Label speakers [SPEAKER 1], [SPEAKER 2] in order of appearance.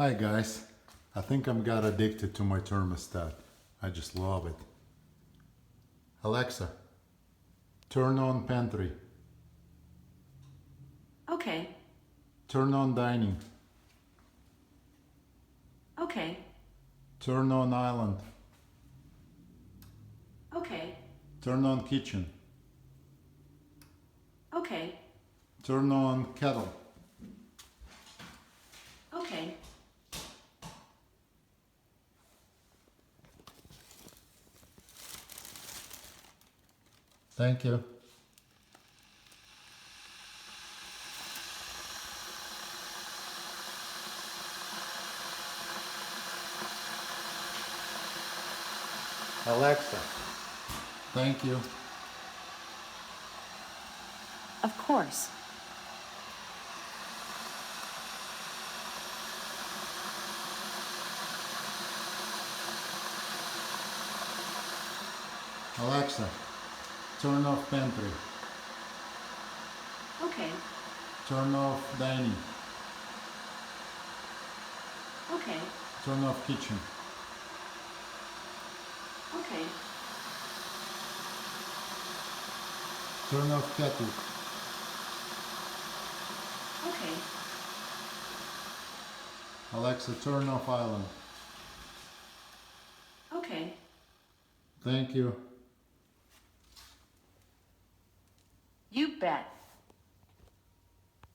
[SPEAKER 1] Hi guys, I think I'm got addicted to my thermostat. I just love it. Alexa, turn on pantry.
[SPEAKER 2] Okay,
[SPEAKER 1] Turn on dining.
[SPEAKER 2] okay,
[SPEAKER 1] Turn on island.
[SPEAKER 2] okay,
[SPEAKER 1] Turn on kitchen.
[SPEAKER 2] okay,
[SPEAKER 1] Turn on kettle.
[SPEAKER 2] okay.
[SPEAKER 1] Thank you. Alexa, thank you.
[SPEAKER 2] Of course.
[SPEAKER 1] Alexa, turn off pantry.
[SPEAKER 2] Okay,
[SPEAKER 1] Turn off dining.
[SPEAKER 2] okay,
[SPEAKER 1] Turn off kitchen.
[SPEAKER 2] okay,
[SPEAKER 1] Turn off kettle.
[SPEAKER 2] okay.
[SPEAKER 1] Alexa, turn off island.
[SPEAKER 2] Okay.
[SPEAKER 1] Thank you.
[SPEAKER 2] You bet.